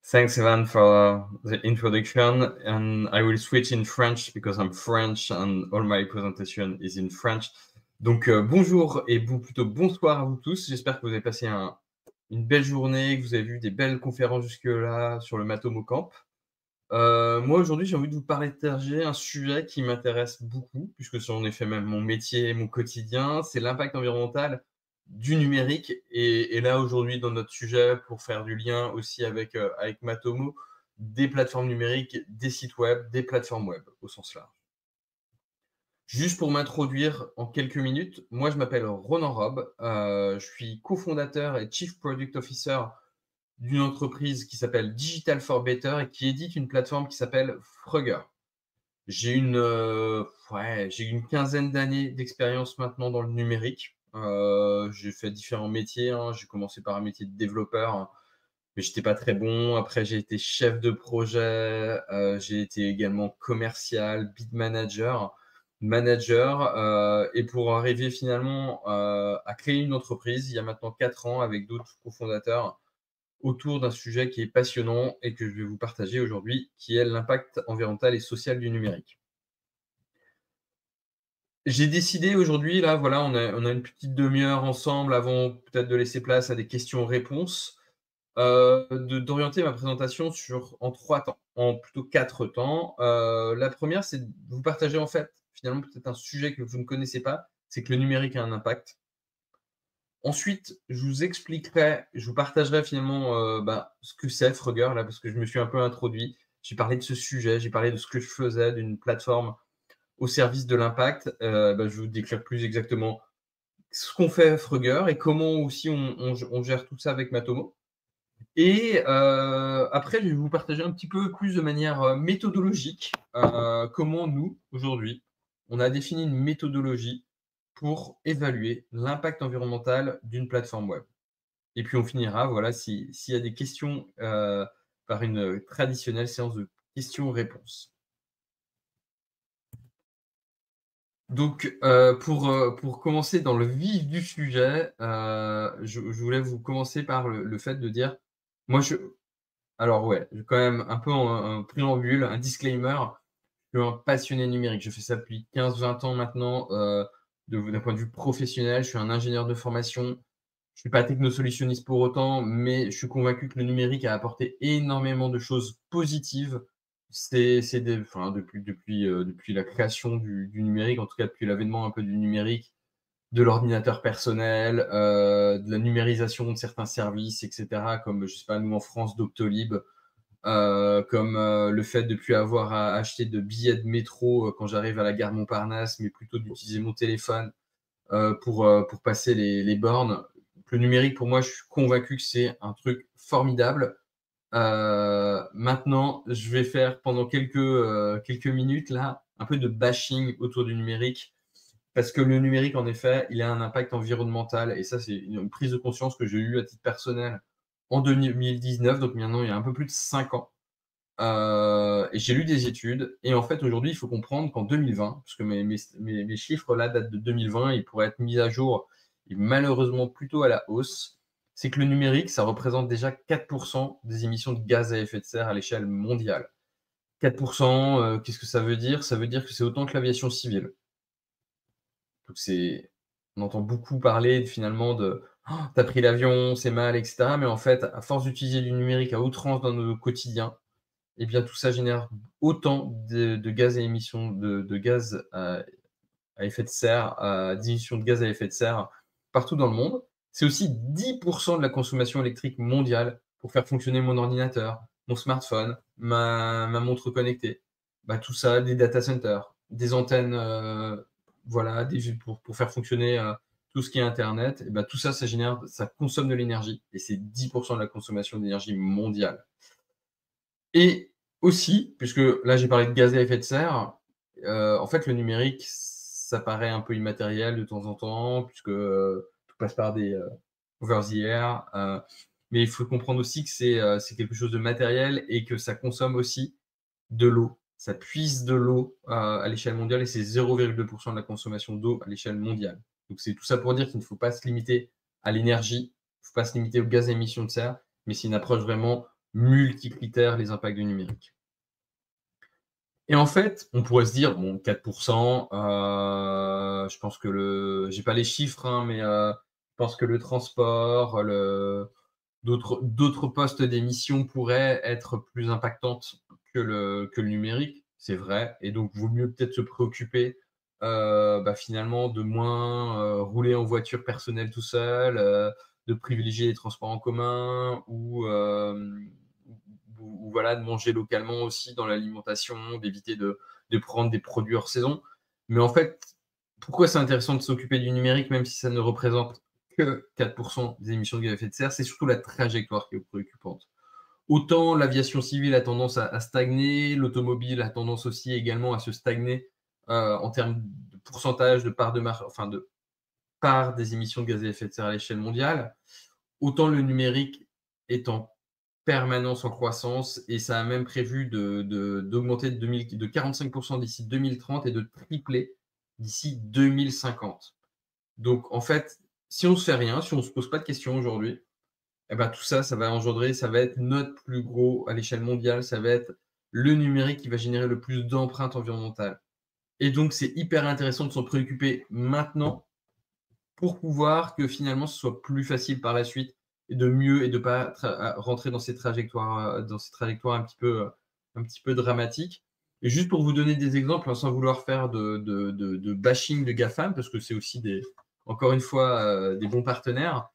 Thanks, Evan, for the introduction. And I will switch in French because I'm French and all my presentation is in French. Donc, bonjour et plutôt bonsoir à vous tous. J'espère que vous avez passé une belle journée, que vous avez vu des belles conférences jusque-là sur le Matomo Camp. Moi, aujourd'hui, j'ai envie de vous partager un sujet qui m'intéresse beaucoup, puisque j'en ai fait même mon métier, mon quotidien, c'est l'impact environnemental du numérique. Et là, aujourd'hui, dans notre sujet, pour faire du lien aussi avec Matomo, des plateformes numériques, des sites web, des plateformes web, au sens large. Juste pour m'introduire en quelques minutes, moi, je m'appelle Ronan Rob, je suis cofondateur et Chief Product Officer d'une entreprise qui s'appelle Digital for Better et qui édite une plateforme qui s'appelle Frugger. J'ai une quinzaine d'années d'expérience maintenant dans le numérique. J'ai fait différents métiers, hein. J'ai commencé par un métier de développeur, hein, mais j'étais pas très bon. Après, j'ai été chef de projet, j'ai été également commercial, bid manager, et pour arriver finalement à créer une entreprise il y a maintenant 4 ans avec d'autres cofondateurs autour d'un sujet qui est passionnant et que je vais vous partager aujourd'hui, qui est l'impact environnemental et social du numérique. J'ai décidé aujourd'hui, là, voilà, on a une petite demi-heure ensemble avant peut-être de laisser place à des questions-réponses, d'orienter ma présentation en 3 temps, en plutôt 4 temps. La première, c'est de vous partager en fait, finalement, peut-être un sujet que vous ne connaissez pas, c'est que le numérique a un impact. Ensuite, je vous partagerai finalement ce que c'est Frugger, là, parce que je me suis un peu introduit. J'ai parlé de ce sujet, j'ai parlé de ce que je faisais, d'une plateforme au service de l'impact. Je vais vous décrire plus exactement ce qu'on fait Frugger et comment aussi on gère tout ça avec Matomo. Et après, je vais vous partager un petit peu plus de manière méthodologique comment nous, aujourd'hui, on a défini une méthodologie pour évaluer l'impact environnemental d'une plateforme web. Et puis on finira, voilà, s'il y a des questions, par une traditionnelle séance de questions-réponses. Donc, pour commencer dans le vif du sujet, je voulais vous commencer par le fait de dire, moi alors ouais, quand même un peu un préambule, un disclaimer, je suis un passionné numérique. Je fais ça depuis 15-20 ans maintenant, d'un point de vue professionnel. Je suis un ingénieur de formation. Je suis pas technosolutionniste pour autant, mais je suis convaincu que le numérique a apporté énormément de choses positives. Depuis la création du numérique, en tout cas depuis l'avènement un peu du numérique, de l'ordinateur personnel, de la numérisation de certains services, et cetera, comme, je sais pas, nous en France, Doctolib, comme le fait de ne plus avoir à acheter de billets de métro quand j'arrive à la gare Montparnasse, mais plutôt d'utiliser mon téléphone pour passer les bornes. Le numérique, pour moi, je suis convaincu que c'est un truc formidable. Maintenant, je vais faire pendant quelques minutes là un peu de bashing autour du numérique parce que le numérique, en effet, il a un impact environnemental et ça, c'est une prise de conscience que j'ai eue à titre personnel en 2019, donc maintenant il y a un peu plus de 5 ans. Et j'ai lu des études et en fait, aujourd'hui, il faut comprendre qu'en 2020, parce que mes chiffres là datent de 2020, ils pourraient être mis à jour et malheureusement plutôt à la hausse, c'est que le numérique, ça représente déjà 4% des émissions de gaz à effet de serre à l'échelle mondiale. 4%, qu'est-ce que ça veut dire? Ça veut dire que c'est autant que l'aviation civile. Donc on entend beaucoup parler finalement de «Oh, tu pris l'avion, c'est mal», et cetera. Mais en fait, à force d'utiliser du numérique à outrance dans nos quotidiens, eh bien, tout ça génère autant de gaz à émissions de gaz à effet de serre, d'émissions de gaz à effet de serre partout dans le monde. C'est aussi 10% de la consommation électrique mondiale pour faire fonctionner mon ordinateur, mon smartphone, ma montre connectée. Tout ça, des data centers, des antennes, voilà, pour faire fonctionner tout ce qui est Internet. Et tout ça, ça consomme de l'énergie et c'est 10% de la consommation d'énergie mondiale. Et aussi, puisque là j'ai parlé de gaz à effet de serre, en fait le numérique, ça paraît un peu immatériel de temps en temps puisque, tout passe par des, over the air, mais il faut comprendre aussi que c'est quelque chose de matériel et que ça consomme aussi de l'eau. Ça puise de l'eau, à l'échelle mondiale et c'est 0,2% de la consommation d'eau à l'échelle mondiale. Donc c'est tout ça pour dire qu'il ne faut pas se limiter à l'énergie, il ne faut pas se limiter au gaz à émission de serre, mais c'est une approche vraiment multicritères les impacts du numérique. Et en fait, on pourrait se dire, bon, 4%, je pense que j'ai pas les chiffres, hein, mais je pense que le transport, d'autres postes d'émission pourraient être plus impactantes que le numérique. C'est vrai. Et donc, vaut mieux peut-être se préoccuper finalement de moins rouler en voiture personnelle tout seul, de privilégier les transports en commun ou voilà, de manger localement aussi dans l'alimentation, d'éviter de prendre des produits hors saison. Mais en fait, pourquoi c'est intéressant de s'occuper du numérique, même si ça ne représente que 4% des émissions de gaz à effet de serre, c'est surtout la trajectoire qui est préoccupante. Autant l'aviation civile a tendance à stagner, l'automobile a tendance aussi également à se stagner en termes de pourcentage de part de part des émissions de gaz à effet de serre à l'échelle mondiale. Autant le numérique est en permanence en croissance et ça a même prévu d'augmenter de 45% d'ici 2030 et de tripler d'ici 2050. Donc en fait, si on ne se fait rien, si on ne se pose pas de questions aujourd'hui, eh ben, tout ça, ça va engendrer, ça va être notre plus gros à l'échelle mondiale, ça va être le numérique qui va générer le plus d'empreintes environnementales. Et donc, c'est hyper intéressant de s'en préoccuper maintenant pour pouvoir que finalement ce soit plus facile par la suite et de mieux et de pas rentrer dans ces trajectoires un petit peu dramatiques. Et juste pour vous donner des exemples, hein, sans vouloir faire de bashing de GAFAM, parce que c'est aussi encore une fois des bons partenaires.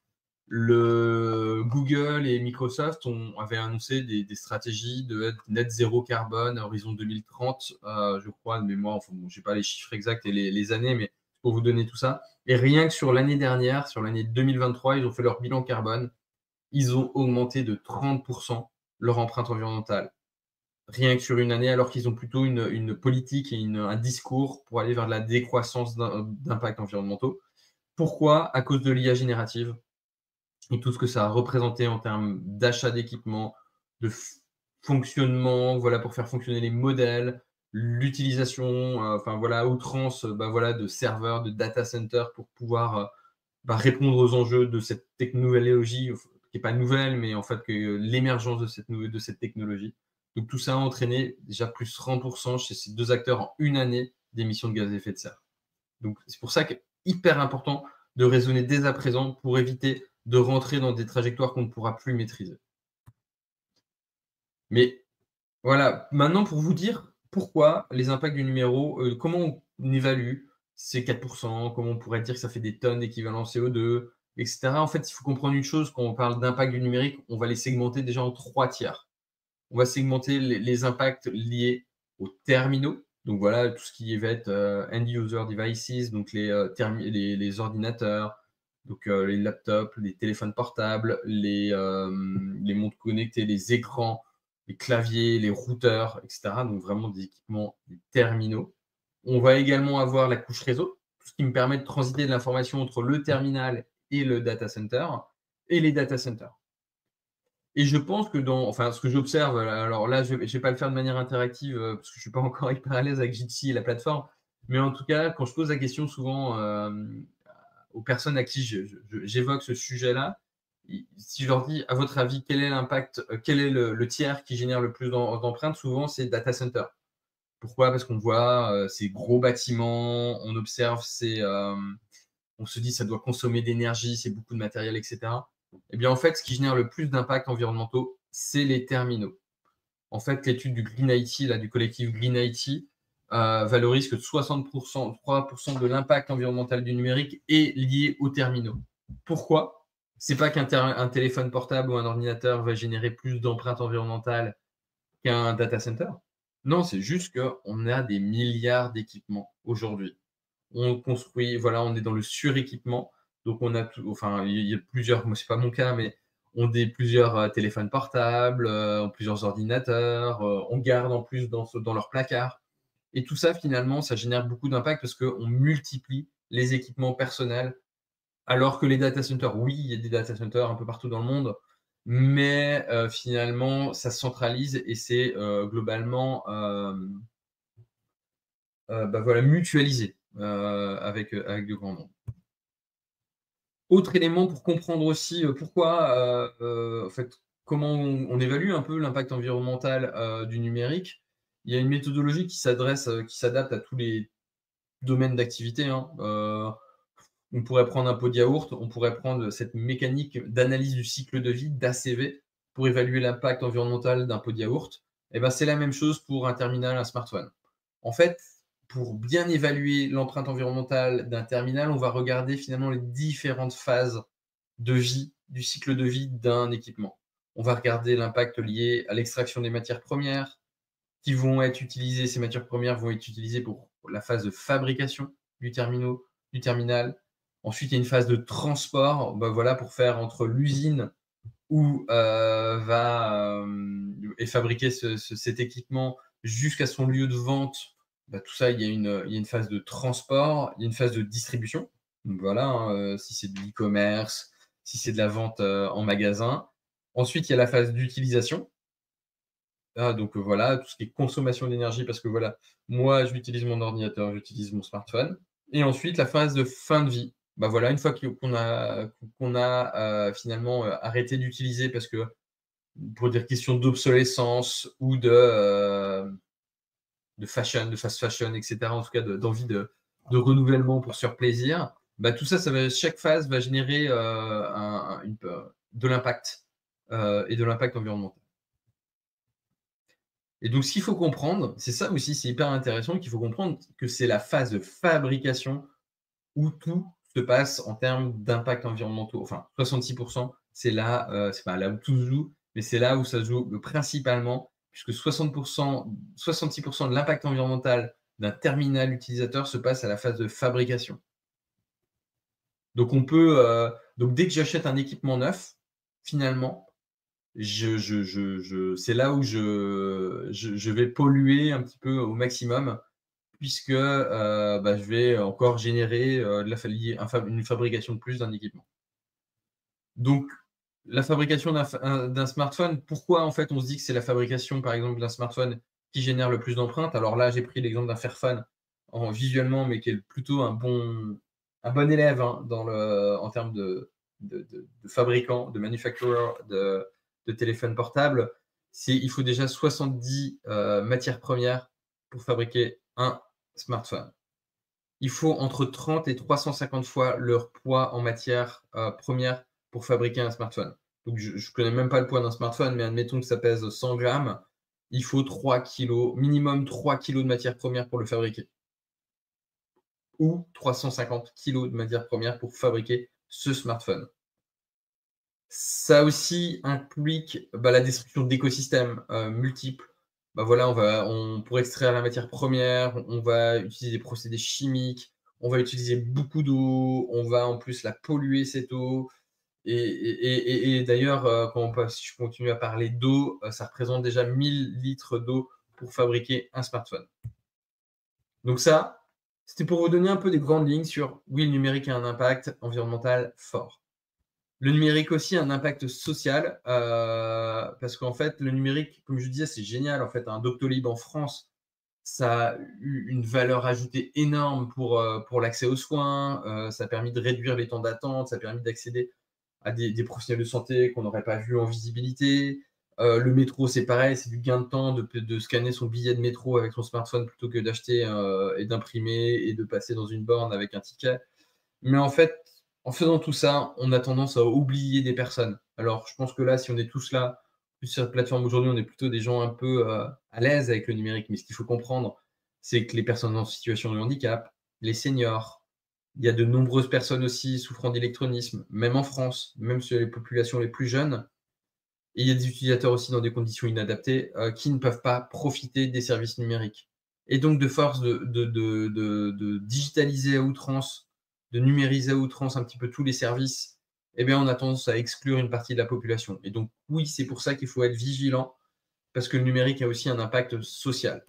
Google et Microsoft avaient annoncé des stratégies de net zéro carbone à horizon 2030, je crois, de mémoire. Enfin, bon, je n'ai pas les chiffres exacts et les années, mais pour vous donner tout ça. Et rien que sur l'année dernière, sur l'année 2023, ils ont fait leur bilan carbone. Ils ont augmenté de 30% leur empreinte environnementale. Rien que sur une année, alors qu'ils ont plutôt une politique et un discours pour aller vers de la décroissance d'impacts environnementaux. Pourquoi? À cause de l'IA générative et tout ce que ça a représenté en termes d'achat d'équipements, de fonctionnement, voilà, pour faire fonctionner les modèles, l'utilisation, enfin voilà, à outrance, voilà, de serveurs, de data centers pour pouvoir répondre aux enjeux de cette technologie, qui n'est pas nouvelle, mais en fait que l'émergence de cette technologie. Donc tout ça a entraîné déjà plus 30% chez ces deux acteurs en une année d'émissions de gaz à effet de serre. Donc c'est pour ça qu'il est hyper important de raisonner dès à présent pour éviter de rentrer dans des trajectoires qu'on ne pourra plus maîtriser. Mais voilà, maintenant pour vous dire pourquoi les impacts du numéro, comment on évalue ces 4%, comment on pourrait dire que ça fait des tonnes d'équivalent CO2, etc. En fait, il faut comprendre une chose, quand on parle d'impact du numérique, on va les segmenter déjà en 3 tiers. On va segmenter les impacts liés aux terminaux. Donc voilà, tout ce qui va être end user devices, donc les ordinateurs, donc les laptops, les téléphones portables, les montres connectées, les écrans, les claviers, les routeurs, etc. Donc vraiment des équipements, des terminaux. On va également avoir la couche réseau, tout ce qui me permet de transiter de l'information entre le terminal et le data center, et les data centers. Et je pense que ce que j'observe, alors là, je ne vais pas le faire de manière interactive parce que je ne suis pas encore hyper à l'aise avec Jitsi et la plateforme, mais en tout cas, quand je pose la question souvent aux personnes à qui j'évoque ce sujet-là, si je leur dis, à votre avis, quel est l'impact, quel est le tiers qui génère le plus d'empreintes, souvent c'est data center. Pourquoi? Parce qu'on voit ces gros bâtiments, on observe on se dit ça doit consommer d'énergie, c'est beaucoup de matériel, etc. Eh bien, en fait, ce qui génère le plus d'impacts environnementaux, c'est les terminaux. En fait, l'étude du Green IT, du collectif Green IT, valorise que 60%, 3% de l'impact environnemental du numérique est lié aux terminaux. Pourquoi? C'est pas qu'un téléphone portable ou un ordinateur va générer plus d'empreintes environnementales qu'un data center. Non, c'est juste qu'on a des milliards d'équipements aujourd'hui. On construit, voilà, on est dans le suréquipement. Donc, on a il y a plusieurs, moi, c'est pas mon cas, mais on a plusieurs téléphones portables, plusieurs ordinateurs, on garde en plus dans leur placard. Et tout ça, finalement, ça génère beaucoup d'impact parce qu'on multiplie les équipements personnels. Alors que les data centers, oui, il y a des data centers un peu partout dans le monde, mais finalement, ça se centralise et c'est globalement voilà, mutualisé avec de grands nombres. Autre élément pour comprendre aussi pourquoi, en fait, comment on évalue un peu l'impact environnemental, du numérique? Il y a une méthodologie qui s'adapte à tous les domaines d'activité, hein. On pourrait prendre un pot de yaourt, on pourrait prendre cette mécanique d'analyse du cycle de vie, d'ACV, pour évaluer l'impact environnemental d'un pot de yaourt. Et ben, c'est la même chose pour un terminal, un smartphone. En fait, pour bien évaluer l'empreinte environnementale d'un terminal, on va regarder finalement les différentes phases de vie, du cycle de vie d'un équipement. On va regarder l'impact lié à l'extraction des matières premières qui vont être utilisées. Ces matières premières vont être utilisées pour la phase de fabrication du terminal. Ensuite, il y a une phase de transport, bah voilà, pour faire entre l'usine où est fabriqué cet équipement jusqu'à son lieu de vente. Bah, tout ça, il y a une phase de transport, il y a une phase de distribution. Donc voilà, hein, si c'est de l'e-commerce, si c'est de la vente en magasin. Ensuite, il y a la phase d'utilisation. Ah, donc voilà, tout ce qui est consommation d'énergie, parce que voilà, moi, j'utilise mon ordinateur, j'utilise mon smartphone. Et ensuite, la phase de fin de vie. Bah voilà, une fois qu'on a finalement arrêté d'utiliser parce que pour des questions d'obsolescence ou de fashion, de fast fashion, et cetera, en tout cas d'envie de renouvellement pour se faire plaisir, bah, tout ça, chaque phase va générer de l'impact et de l'impact environnemental. Et donc, ce qu'il faut comprendre, c'est ça aussi, c'est hyper intéressant, qu'il faut comprendre que c'est la phase de fabrication où tout se passe en termes d'impact environnementaux. Enfin, 66 c'est là, c'est pas là où tout se joue, mais c'est là où ça se joue principalement, puisque 66 de l'impact environnemental d'un terminal utilisateur se passe à la phase de fabrication. Donc donc dès que j'achète un équipement neuf, finalement, c'est là où je vais polluer un petit peu au maximum puisque, bah, je vais encore générer, de la fali un fab une fabrication de plus d'un équipement. Donc la fabrication d'un smartphone, pourquoi en fait on se dit que c'est la fabrication, par exemple, d'un smartphone qui génère le plus d'empreintes? Alors là, j'ai pris l'exemple d'un Fairphone visuellement, mais qui est plutôt un bon élève, hein, en termes de fabricant, de manufacturer de téléphones portables. Il faut déjà 70 matières premières pour fabriquer un smartphone. Il faut entre 30 et 350 fois leur poids en matière première pour fabriquer un smartphone. Donc je ne connais même pas le poids d'un smartphone, mais admettons que ça pèse 100 grammes. Il faut 3 kilos, minimum 3 kilos de matière première pour le fabriquer. Ou 350 kilos de matière première pour fabriquer ce smartphone. Ça aussi implique la destruction d'écosystèmes multiples. Bah voilà, pour extraire la matière première, on va utiliser des procédés chimiques, on va utiliser beaucoup d'eau, on va en plus la polluer cette eau. Et d'ailleurs, si je continue à parler d'eau, ça représente déjà 1000 litres d'eau pour fabriquer un smartphone. Donc ça, c'était pour vous donner un peu des grandes lignes sur, oui, le numérique a un impact environnemental fort. Le numérique aussi a un impact social, parce qu'en fait, le numérique, comme je disais, c'est génial. En fait, un Doctolib en France, ça a eu une valeur ajoutée énorme pour l'accès aux soins. Ça a permis de réduire les temps d'attente, ça a permis d'accéder à des professionnels de santé qu'on n'aurait pas vus en visibilité. Le métro, c'est pareil, c'est du gain de temps de scanner son billet de métro avec son smartphone plutôt que d'acheter et d'imprimer et de passer dans une borne avec un ticket. Mais en fait, en faisant tout ça, on a tendance à oublier des personnes. Alors, je pense que là, si on est tous là, plus sur cette plateforme aujourd'hui, on est plutôt des gens un peu à l'aise avec le numérique. Mais ce qu'il faut comprendre, c'est que les personnes en situation de handicap, les seniors, il y a de nombreuses personnes aussi souffrant d'électronisme, même en France, même sur les populations les plus jeunes. Et il y a des utilisateurs aussi dans des conditions inadaptées qui ne peuvent pas profiter des services numériques. Et donc, de force de digitaliser à outrance, de numériser à outrance un petit peu tous les services, eh bien, on a tendance à exclure une partie de la population. Et donc, oui, c'est pour ça qu'il faut être vigilant, parce que le numérique a aussi un impact social.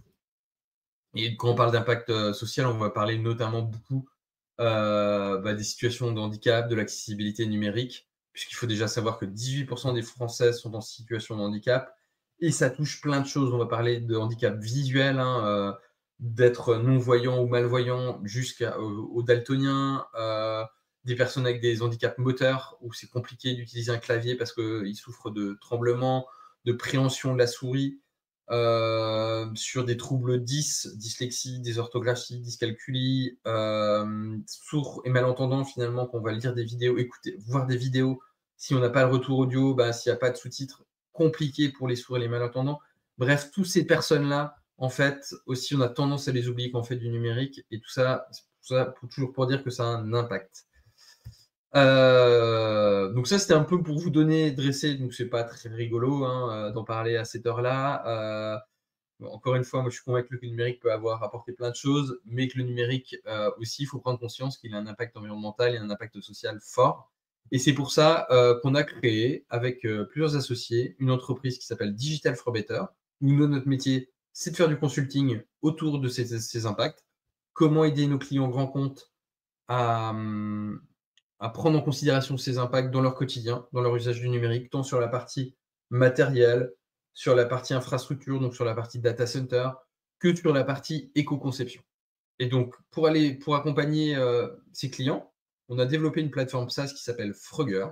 Et quand on parle d'impact social, on va parler notamment beaucoup des situations de handicap, de l'accessibilité numérique, puisqu'il faut déjà savoir que 18% des Françaises sont en situation de handicap, et ça touche plein de choses. On va parler de handicap visuel, hein, d'être non-voyant ou malvoyant jusqu'aux daltoniens, des personnes avec des handicaps moteurs où c'est compliqué d'utiliser un clavier parce qu'ils souffrent de tremblements, de préhension de la souris, sur des troubles dyslexie, dysorthographie, dyscalculie, sourds et malentendants finalement, qu'on va lire des vidéos, écouter, voir des vidéos. Si on n'a pas le retour audio, s'il n'y a pas de sous-titres, compliqué pour les sourds et les malentendants. Bref, toutes ces personnes-là, en fait, aussi, on a tendance à les oublier quand on fait du numérique. Et tout ça, toujours pour dire que ça a un impact. Donc ça, c'était un peu pour vous dresser, donc c'est pas très rigolo d'en parler à cette heure-là. Encore une fois, moi je suis convaincu que le numérique peut apporté plein de choses, mais que le numérique aussi, il faut prendre conscience qu'il a un impact environnemental et un impact social fort. Et c'est pour ça qu'on a créé, avec plusieurs associés, une entreprise qui s'appelle Digital for Better, où notre métier, c'est de faire du consulting autour de ces impacts. Comment aider nos clients grands comptes à prendre en considération ces impacts dans leur quotidien, dans leur usage du numérique, tant sur la partie matérielle, sur la partie infrastructure, donc sur la partie data center, que sur la partie éco-conception. Et donc, pour accompagner ces clients, on a développé une plateforme SaaS qui s'appelle Frogger,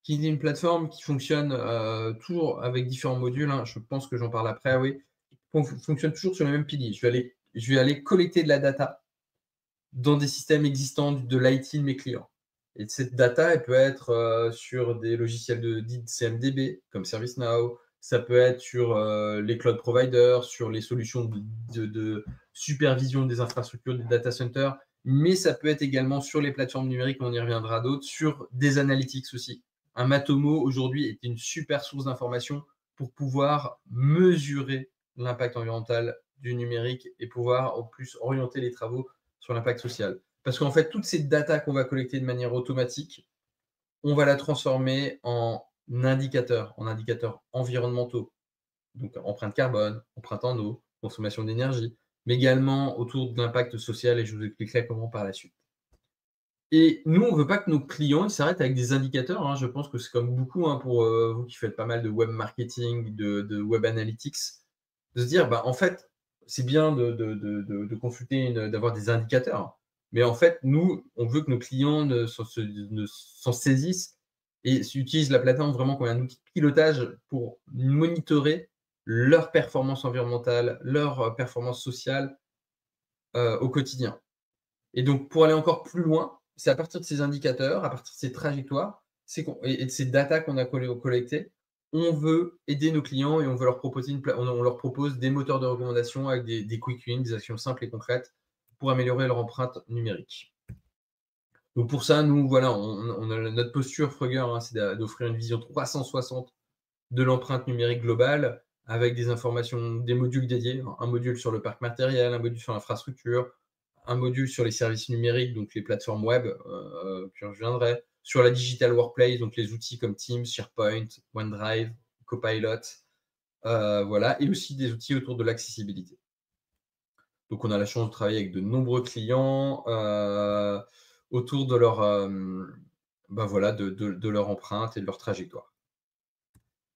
qui est une plateforme qui fonctionne toujours avec différents modules. Je pense que j'en parle après, oui. Fonctionne toujours sur le même pilier. Je vais aller collecter de la data dans des systèmes existants de l'IT de mes clients. Et cette data, elle peut être sur des logiciels de CMDB, comme ServiceNow. Ça peut être sur les cloud providers, sur les solutions de supervision des infrastructures des data centers. Mais ça peut être également sur les plateformes numériques, on y reviendra d'autres, sur des analytics aussi. Un Matomo, aujourd'hui, est une super source d'information pour pouvoir mesurer l'impact environnemental du numérique et pouvoir en plus orienter les travaux sur l'impact social. Parce qu'en fait, toutes ces datas qu'on va collecter de manière automatique, on va la transformer en indicateurs environnementaux. Donc, empreinte carbone, empreinte en eau, consommation d'énergie, mais également autour de l'impact social, et je vous expliquerai comment par la suite. Et nous, on ne veut pas que nos clients s'arrêtent avec des indicateurs. Je pense que c'est comme beaucoup pour vous qui faites pas mal de web marketing, de web analytics, de se dire, en fait, c'est bien de consulter, d'avoir des indicateurs. Mais en fait, nous, on veut que nos clients s'en saisissent et utilisent la plateforme vraiment comme un outil de pilotage pour monitorer leur performance environnementale, leur performance sociale au quotidien. Et donc, pour aller encore plus loin, c'est à partir de ces indicateurs, à partir de ces trajectoires et de ces datas qu'on a collectées, on veut aider nos clients et on veut leur proposer on leur propose des moteurs de recommandation avec des quick wins, des actions simples et concrètes pour améliorer leur empreinte numérique. Donc pour ça, nous, voilà, on a notre posture Frogger, c'est d'offrir une vision 360 de l'empreinte numérique globale avec des informations, des modules dédiés, un module sur le parc matériel, un module sur l'infrastructure, un module sur les services numériques, donc les plateformes web, puis je reviendrai, sur la digital workplace, donc les outils comme Teams, SharePoint, OneDrive, Copilot, voilà, et aussi des outils autour de l'accessibilité. Donc on a la chance de travailler avec de nombreux clients autour de leur, voilà, de leur empreinte et de leur trajectoire.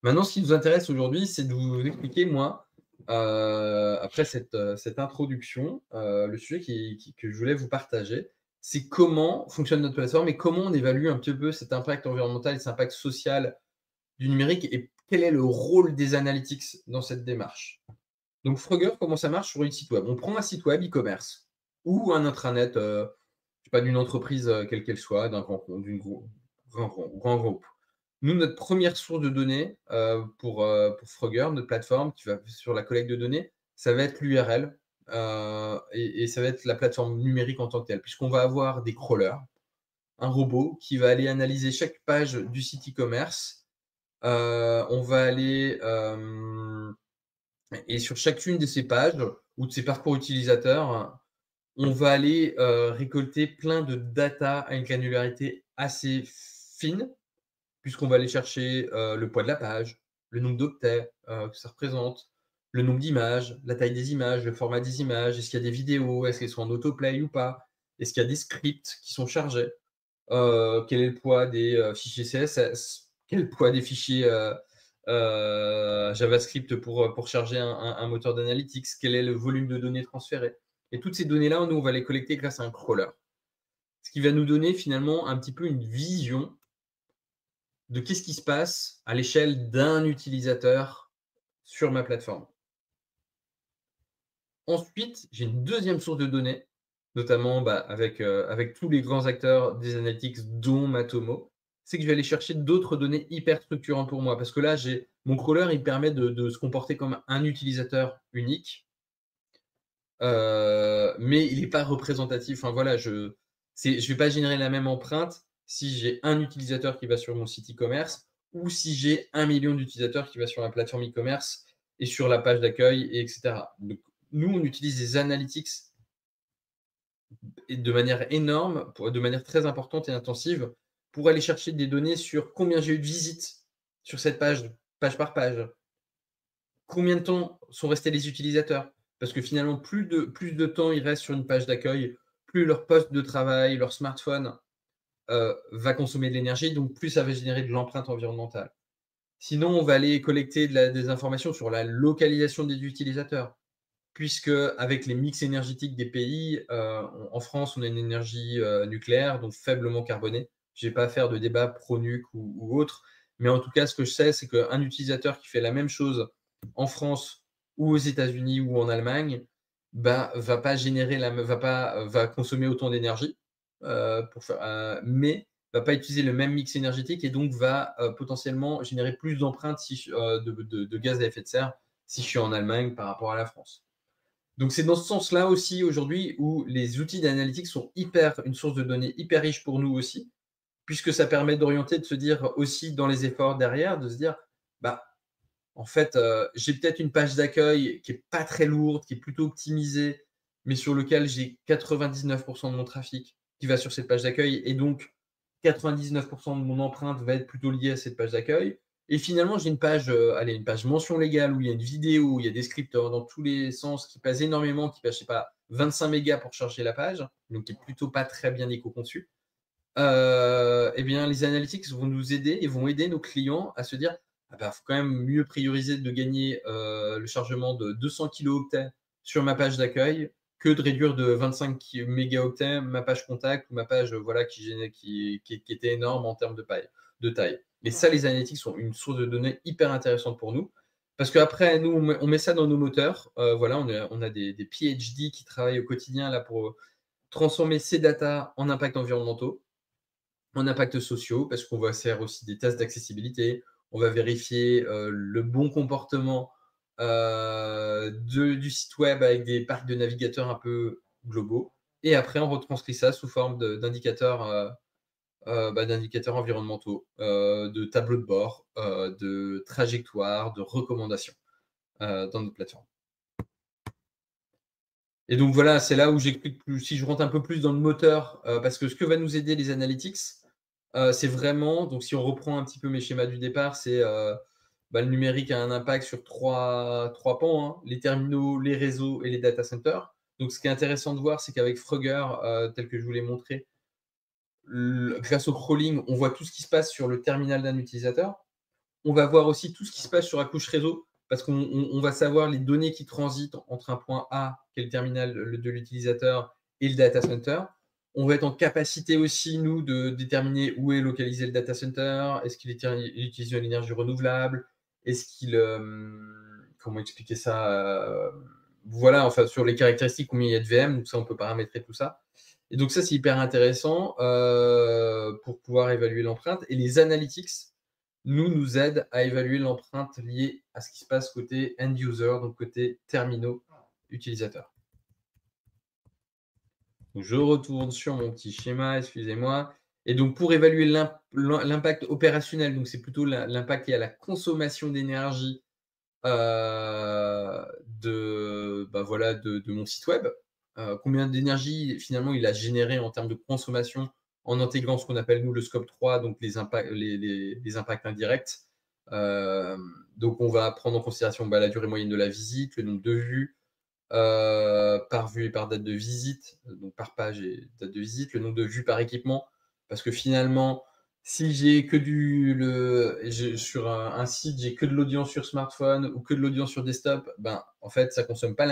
Maintenant, ce qui nous intéresse aujourd'hui, c'est de vous expliquer, moi, après cette introduction, le sujet que je voulais vous partager, c'est comment fonctionne notre plateforme et comment on évalue un petit peu cet impact environnemental et cet impact social du numérique et quel est le rôle des analytics dans cette démarche. Donc, Frogger, comment ça marche sur une site web? On prend un site web e-commerce ou un intranet, d'une entreprise quelle qu'elle soit, d'un grand groupe. Nous, notre première source de données pour Frogger, notre plateforme qui va sur la collecte de données, ça va être l'URL et ça va être la plateforme numérique en tant que telle, puisqu'on va avoir des crawlers, un robot qui va aller analyser chaque page du site e-commerce. On va aller et sur chacune de ces pages ou de ces parcours utilisateurs, on va aller récolter plein de data à une granularité assez fine, puisqu'on va aller chercher le poids de la page, le nombre d'octets que ça représente, le nombre d'images, la taille des images, le format des images, est-ce qu'il y a des vidéos, est-ce qu'elles sont en autoplay ou pas, est-ce qu'il y a des scripts qui sont chargés, quel est le poids des fichiers CSS, quel est le poids des fichiers JavaScript pour charger un moteur d'analytics, quel est le volume de données transférées. Et toutes ces données-là, nous, on va les collecter grâce à un crawler. ce qui va nous donner finalement un petit peu une vision de qu'est-ce qui se passe à l'échelle d'un utilisateur sur ma plateforme. Ensuite, j'ai une deuxième source de données, notamment avec tous les grands acteurs des analytics, dont Matomo, c'est que je vais aller chercher d'autres données hyper structurantes pour moi. Parce que là, mon crawler, il permet de se comporter comme un utilisateur unique, mais il n'est pas représentatif. Enfin voilà, je ne vais pas générer la même empreinte si j'ai un utilisateur qui va sur mon site e-commerce ou si j'ai 1 million d'utilisateurs qui va sur la plateforme e-commerce et sur la page d'accueil, etc. Donc, nous, on utilise des analytics de manière énorme, de manière très importante et intensive, pour aller chercher des données sur combien j'ai eu de visites sur cette page, page par page, combien de temps sont restés les utilisateurs. Parce que finalement, plus de temps ils restent sur une page d'accueil, plus leur poste de travail, leur smartphone va consommer de l'énergie, donc plus ça va générer de l'empreinte environnementale. Sinon, on va aller collecter des informations sur la localisation des utilisateurs, puisque avec les mix énergétiques des pays, en France, on a une énergie nucléaire, donc faiblement carbonée. Je n'ai pas à faire de débat pro-nuc ou autre, mais en tout cas, ce que je sais, c'est qu'un utilisateur qui fait la même chose en France ou aux États-Unis ou en Allemagne, va pas générer va consommer autant d'énergie, mais va pas utiliser le même mix énergétique et donc va potentiellement générer plus d'empreintes de gaz à effet de serre si je suis en Allemagne par rapport à la France. Donc c'est dans ce sens-là aussi aujourd'hui où les outils d'analytics sont une source de données hyper riche pour nous aussi, puisque ça permet d'orienter, de se dire aussi dans les efforts derrière, de se dire, en fait, j'ai peut-être une page d'accueil qui est pas très lourde, qui est plutôt optimisée, mais sur lequel j'ai 99% de mon trafic qui va sur cette page d'accueil et donc 99% de mon empreinte va être plutôt liée à cette page d'accueil. Et finalement, j'ai une page, une page mention légale où il y a une vidéo, où il y a des scripts dans tous les sens qui passent énormément, qui passent, je sais pas, 25 mégas pour charger la page, donc qui est plutôt pas très bien éco-conçu. Eh bien, les analytics vont nous aider et vont aider nos clients à se dire faut quand même mieux prioriser de gagner le chargement de 200 kilooctets sur ma page d'accueil que de réduire de 25 mégaoctets ma page contact ou ma page qui était énorme en termes de taille. Et ça, les analytics sont une source de données hyper intéressante pour nous. Parce qu'après, nous, on met ça dans nos moteurs. On a des PhD qui travaillent au quotidien là, pour transformer ces datas en impacts environnementaux, en impacts sociaux, parce qu'on va faire aussi des tests d'accessibilité, on va vérifier le bon comportement du site web avec des parcs de navigateurs un peu globaux. Et après, on retranscrit ça sous forme d'indicateurs environnementaux, de tableaux de bord, de trajectoires, de recommandations dans notre plateforme. Et donc voilà, c'est là où j'explique plus, si je rentre un peu plus dans le moteur, parce que ce que va nous aider les analytics, c'est vraiment, donc si on reprend un petit peu mes schémas du départ, c'est le numérique a un impact sur trois pans, hein, les terminaux, les réseaux et les data centers. Donc ce qui est intéressant de voir, c'est qu'avec Frogger, tel que je vous l'ai montré, grâce au crawling, on voit tout ce qui se passe sur le terminal d'un utilisateur. On va voir aussi tout ce qui se passe sur la couche réseau, parce qu'on va savoir les données qui transitent entre un point A, qui est le terminal de l'utilisateur, et le data center. On va être en capacité aussi, nous, de déterminer où est localisé le data center, est-ce qu'il utilise de l'énergie renouvelable, est-ce qu'il... comment expliquer ça voilà, enfin, sur les caractéristiques, combien il y a de VM, donc ça, on peut paramétrer tout ça. Et donc ça, c'est hyper intéressant pour pouvoir évaluer l'empreinte. Et les analytics nous aident à évaluer l'empreinte liée à ce qui se passe côté end user, donc côté terminaux utilisateurs. Donc je retourne sur mon petit schéma, excusez-moi. Et donc pour évaluer l'impact opérationnel, donc c'est plutôt l'impact lié à la consommation d'énergie de mon site web. Combien d'énergie finalement il a généré en termes de consommation en intégrant ce qu'on appelle nous le scope 3, donc les impacts indirects. Donc on va prendre en considération la durée moyenne de la visite, le nombre de vues, par vue et par date de visite, donc par page et date de visite, le nombre de vues par équipement, parce que finalement, si j'ai que sur un site, j'ai que de l'audience sur smartphone ou que de l'audience sur desktop, en fait, ça consomme pas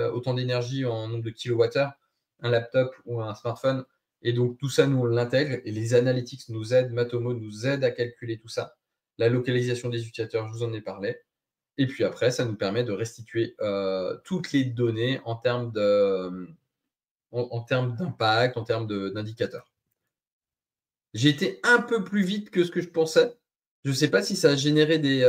autant d'énergie en nombre de kilowattheures, un laptop ou un smartphone, Et donc, tout ça, nous, on l'intègre et les analytics nous aident, Matomo nous aide à calculer tout ça. La localisation des utilisateurs, je vous en ai parlé. Et puis après, ça nous permet de restituer toutes les données en termes d'impact, en termes d'indicateurs. J'ai été un peu plus vite que ce que je pensais. Je ne sais pas si ça a généré des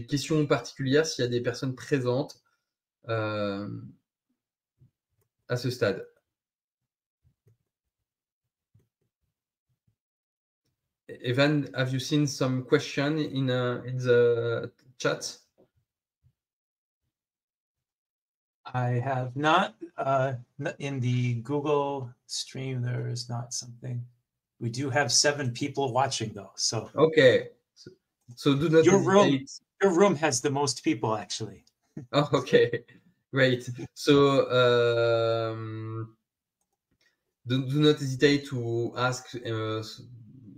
questions particulières, s'il y a des personnes présentes à ce stade. Evan, have you seen some question in the chat? I have not. In the Google stream, there is not something. We do have 7 people watching, though. So okay. So do not hesitate. Your room has the most people, actually. Oh, okay, great. So do not hesitate to ask.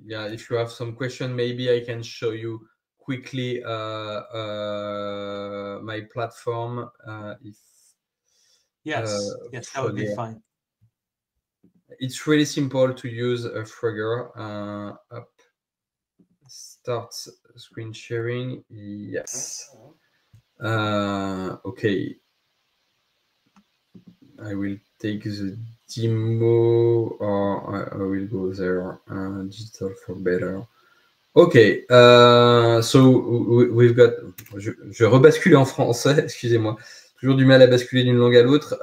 Yeah, if you have some question, maybe I can show you quickly my platform. If yes, that would be fine. It's really simple to use a Frogger. Up, start screen sharing. Yes. Okay. I will take the demo, or I will go there. Digital for better. Okay. So we've got. Je rebascule en français. Excusez-moi. Toujours du mal à basculer d'une langue à l'autre.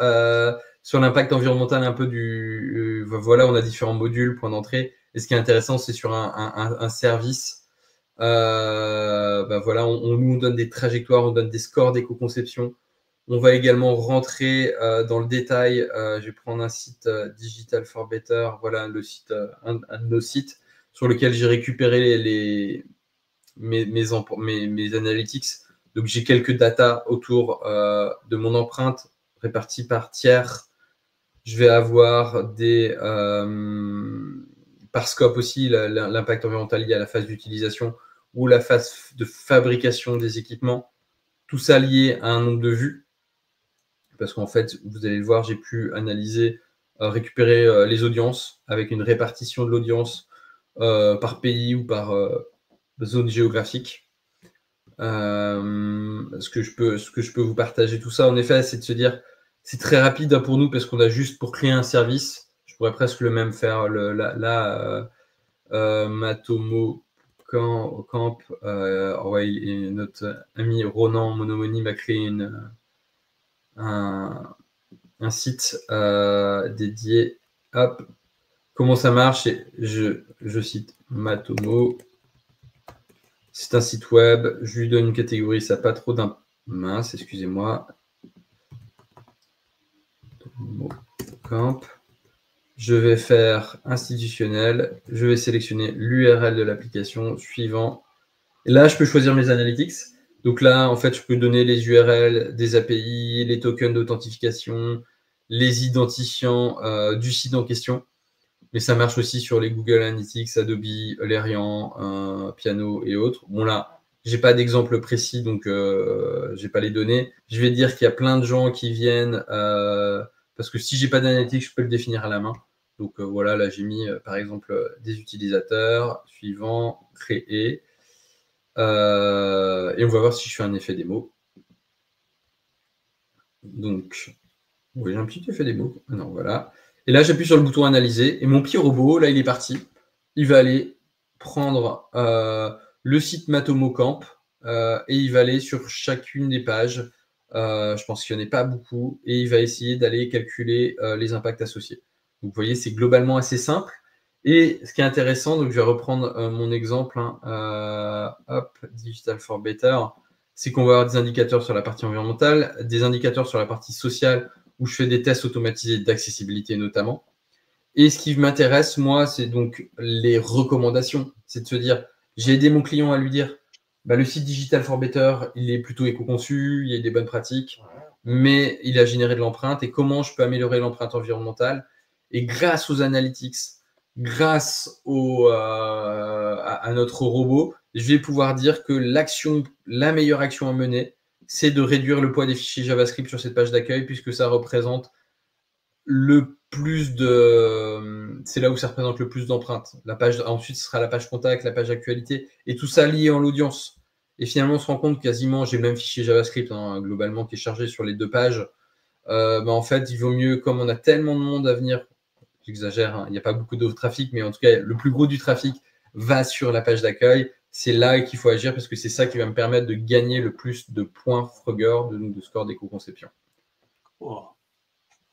Sur l'impact environnemental, un peu voilà, on a différents modules, points d'entrée. Et ce qui est intéressant, c'est sur un service. Voilà, on donne des trajectoires, on donne des scores d'éco-conception. On va également rentrer dans le détail. Je vais prendre un site Digital for Better, voilà le site, un de nos sites sur lequel j'ai récupéré mes analytics. Donc j'ai quelques data autour de mon empreinte réparties par tiers. Je vais avoir des par scope aussi l'impact environnemental lié à la phase d'utilisation ou la phase de fabrication des équipements. Tout ça lié à un nombre de vues. Parce qu'en fait, vous allez le voir, j'ai pu analyser, récupérer les audiences avec une répartition de l'audience par pays ou par zone géographique. Ce que je peux vous partager tout ça, en effet, c'est de se dire, c'est très rapide pour nous parce qu'on a juste pour créer un service. Je pourrais presque le même faire Matomo Camp. Ouais, notre ami Ronan Monomony m'a créé un site dédié. Hop, comment ça marche? Je cite Matomo. C'est un site web. Je lui donne une catégorie. Ça n'a pas trop d'un mince. Excusez-moi. Camp. Je vais faire institutionnel. Je vais sélectionner l'URL de l'application suivant. Et là, je peux choisir mes analytics. Donc là, en fait, je peux donner les URL des API, les tokens d'authentification, les identifiants du site en question. Mais ça marche aussi sur les Google Analytics, Adobe, Lerian, Piano et autres. Bon là, j'ai pas d'exemple précis, donc j'ai pas les données. Je vais dire qu'il y a plein de gens qui viennent parce que si j'ai pas d'analytics, je peux le définir à la main. Donc voilà, là j'ai mis par exemple des utilisateurs, suivant, créer. Et on va voir si je fais un effet démo. Donc, oui, j'ai un petit effet démo. Non, voilà. Et là, j'appuie sur le bouton analyser et mon petit robot, là, il est parti. Il va aller prendre le site Matomo Camp et il va aller sur chacune des pages. Je pense qu'il n'y en a pas beaucoup et il va essayer d'aller calculer les impacts associés. Donc, vous voyez, c'est globalement assez simple. Et ce qui est intéressant, donc je vais reprendre mon exemple, hop, Digital for Better, c'est qu'on va avoir des indicateurs sur la partie environnementale, des indicateurs sur la partie sociale, où je fais des tests automatisés d'accessibilité notamment. Et ce qui m'intéresse, moi, c'est donc les recommandations. C'est de se dire, j'ai aidé mon client à lui dire, bah, le site Digital for Better, il est plutôt éco-conçu, il y a des bonnes pratiques, mais il a généré de l'empreinte. Et comment je peux améliorer l'empreinte environnementale? Et grâce aux analytics, grâce à notre robot, je vais pouvoir dire que la meilleure action à mener, c'est de réduire le poids des fichiers JavaScript sur cette page d'accueil, puisque ça représente le plus de... C'est là où ça représente le plus d'empreintes. Ensuite, ce sera la page contact, la page actualité, et tout ça lié en l'audience. Et finalement, on se rend compte que quasiment, j'ai le même fichier JavaScript, globalement, qui est chargé sur les 2 pages. En fait, il vaut mieux, comme on a tellement de monde à venir, j'exagère, il n'y a pas beaucoup de trafic, mais en tout cas, le plus gros du trafic va sur la page d'accueil. C'est là qu'il faut agir parce que c'est ça qui va me permettre de gagner le plus de points Frogger, de score d'éco-conception. Cool.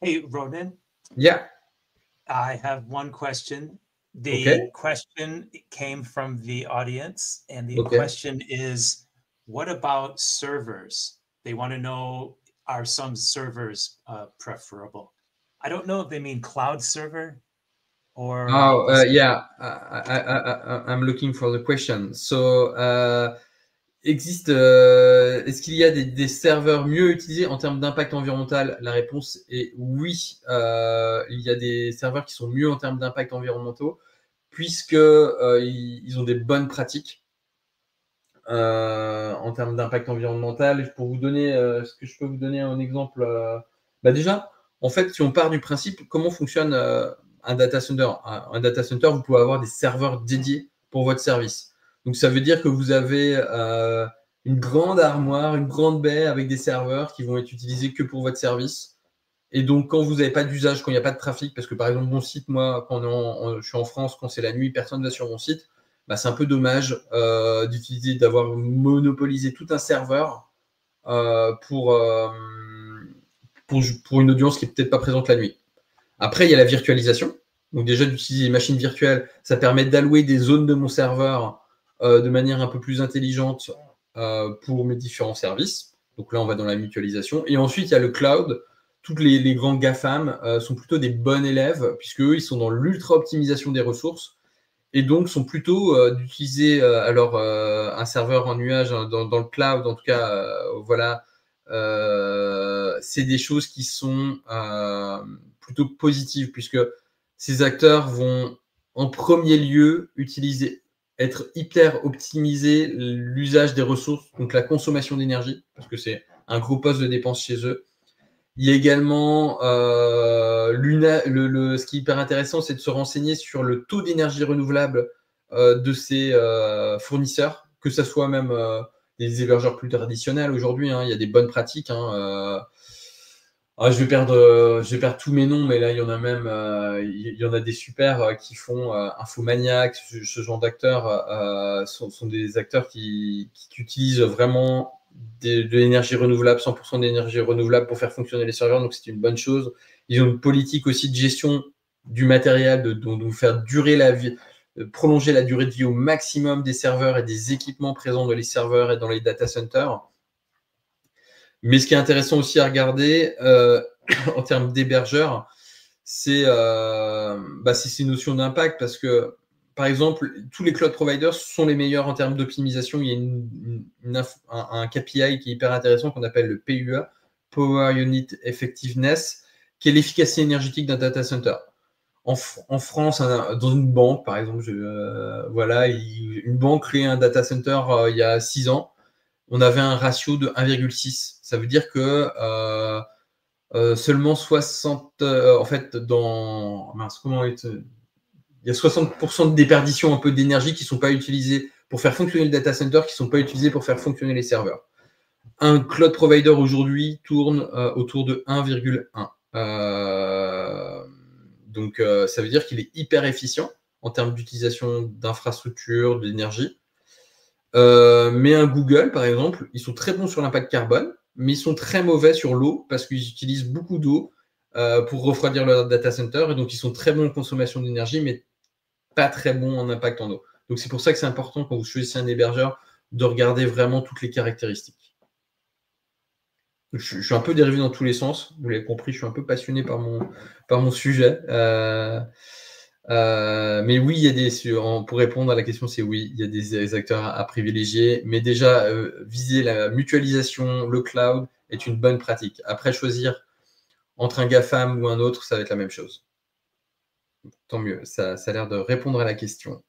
Hey, Ronan. Yeah. I have one question. The question came from the audience, and the question is, what about servers? They want to know, are some servers preferable? I don't know if they mean cloud server or... yeah, I'm looking for the question. So, est-ce qu'il y a des serveurs mieux utilisés en termes d'impact environnemental? La réponse est oui. Il y a des serveurs qui sont mieux en termes d'impact environnementaux, puisque ils ont des bonnes pratiques en termes d'impact environnemental. Pour vous donner, ce que je peux vous donner un exemple, déjà, en fait, si on part du principe, comment fonctionne un data center? Un data center, vous pouvez avoir des serveurs dédiés pour votre service. Donc, ça veut dire que vous avez une grande armoire, une grande baie avec des serveurs qui vont être utilisés que pour votre service. Et donc, quand vous n'avez pas d'usage, quand il n'y a pas de trafic, parce que par exemple, mon site, moi, quand je suis en France, quand c'est la nuit, personne ne va sur mon site, c'est un peu dommage d'avoir monopolisé tout un serveur pour une audience qui n'est peut-être pas présente la nuit. Après, il y a la virtualisation. Donc déjà, d'utiliser des machines virtuelles, ça permet d'allouer des zones de mon serveur de manière un peu plus intelligente pour mes différents services. Donc là, on va dans la mutualisation. Et ensuite, il y a le cloud. Toutes les grands GAFAM sont plutôt des bons élèves, puisque eux, ils sont dans l'ultra-optimisation des ressources, et donc sont plutôt d'utiliser un serveur en nuage dans le cloud. En tout cas, voilà, c'est des choses qui sont plutôt positives, puisque ces acteurs vont en premier lieu être hyper optimiser l'usage des ressources, donc la consommation d'énergie, parce que c'est un gros poste de dépense chez eux. Il y a également ce qui est hyper intéressant, c'est de se renseigner sur le taux d'énergie renouvelable de ces fournisseurs, que ce soit même des hébergeurs plus traditionnels aujourd'hui. Il y a des bonnes pratiques. Je vais perdre tous mes noms, mais là, il y en a même, il y en a des super qui font Infomaniac, ce genre d'acteurs sont des acteurs qui utilisent vraiment de l'énergie renouvelable, 100% d'énergie renouvelable pour faire fonctionner les serveurs, donc c'est une bonne chose. Ils ont une politique aussi de gestion du matériel, de faire durer la vie, prolonger la durée de vie au maximum des serveurs et des équipements présents dans les serveurs et dans les data centers. Mais ce qui est intéressant aussi à regarder en termes d'hébergeurs, c'est ces notions d'impact, parce que, par exemple, tous les cloud providers sont les meilleurs en termes d'optimisation. Il y a un KPI qui est hyper intéressant qu'on appelle le PUA, Power Unit Effectiveness, qui est l'efficacité énergétique d'un data center. En France, dans une banque, par exemple, une banque créait un data center il y a 6 ans. On avait un ratio de 1,6. Ça veut dire que seulement 60, en fait, il y a 60% de déperdition un peu d'énergie qui ne sont pas utilisées pour faire fonctionner le data center, qui ne sont pas utilisées pour faire fonctionner les serveurs. Un cloud provider aujourd'hui tourne autour de 1,1. Donc, ça veut dire qu'il est hyper efficient en termes d'utilisation d'infrastructures, d'énergie. Mais un Google, par exemple, ils sont très bons sur l'impact carbone, mais ils sont très mauvais sur l'eau parce qu'ils utilisent beaucoup d'eau pour refroidir leur data center, et donc ils sont très bons en consommation d'énergie, mais pas très bons en impact en eau. Donc c'est pour ça que c'est important, quand vous choisissez un hébergeur, de regarder vraiment toutes les caractéristiques. Je suis un peu dérivé dans tous les sens, vous l'avez compris, je suis un peu passionné par mon sujet. Mais oui, pour répondre à la question, c'est oui, il y a des acteurs à privilégier, mais déjà, viser la mutualisation, le cloud est une bonne pratique. Après, choisir entre un GAFAM ou un autre, ça va être la même chose. Tant mieux, ça a l'air de répondre à la question.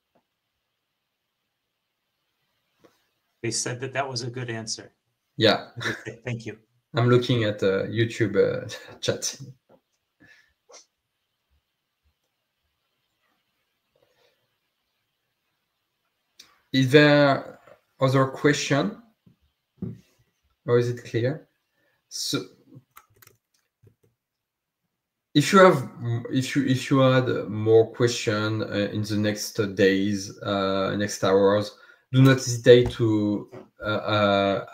They said that was a good answer. Yeah. Thank you. I'm looking at YouTube chat. Is there other question, or is it clear? So, if you had more question in the next days, next hours, do not hesitate to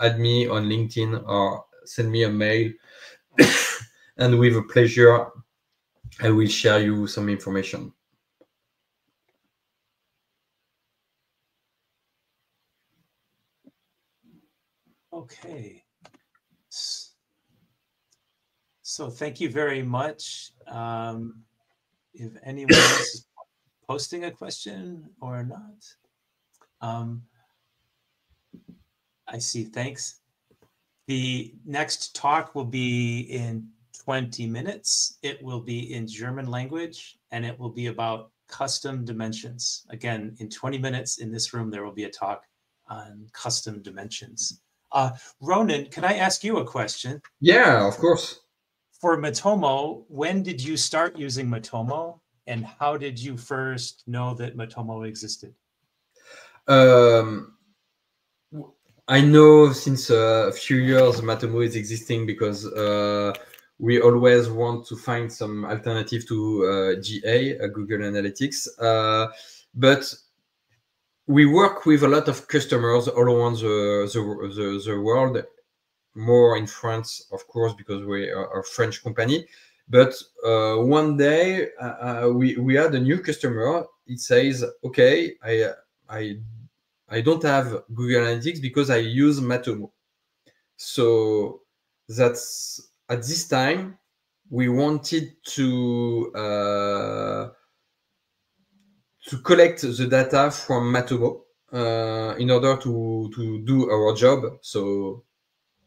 add me on LinkedIn or send me a mail, and with a pleasure, I will share you some information. Okay. So thank you very much. If anyone else is posting a question or not. I see, thanks. The next talk will be in 20 minutes. It will be in German language, and it will be about custom dimensions. Again, in 20 minutes in this room, there will be a talk on custom dimensions. Ronan, can I ask you a question? Yeah, of course. For Matomo, when did you start using Matomo, and how did you first know that Matomo existed? I know since a few years Matomo is existing because we always want to find some alternative to GA, Google Analytics. But we work with a lot of customers all around the world, more in France, of course, because we are a French company. But one day we had a new customer. It says, okay, I don't have Google Analytics because I use Matomo. So that's at this time we wanted to collect the data from Matomo in order to do our job. So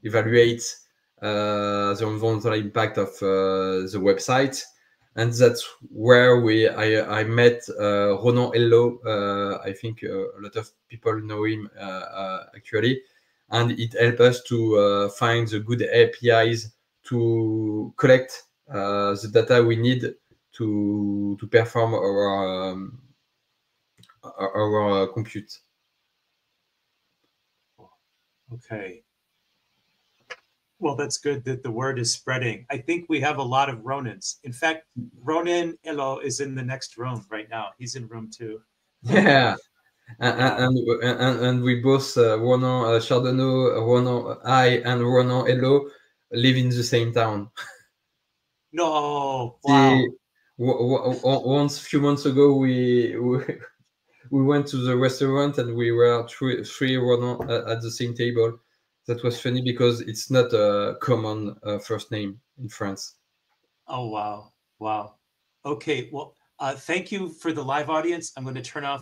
evaluate the environmental impact of the website. And that's where I met Ronan Hello. I think a lot of people know him actually. And it helped us to find the good APIs to collect the data we need to perform our compute. Okay. Well, that's good that the word is spreading. I think we have a lot of Ronans. In fact, Ronan Elo is in the next room right now. He's in room 2. Yeah. And we both, Ronan Chardonnay, and Ronan Hello live in the same town. No, wow. Once, a few months ago, we went to the restaurant and we were three Ronan at the same table. That was funny because it's not a common first name in France. Oh, wow. Wow. Okay, well, thank you for the live audience. I'm going to turn off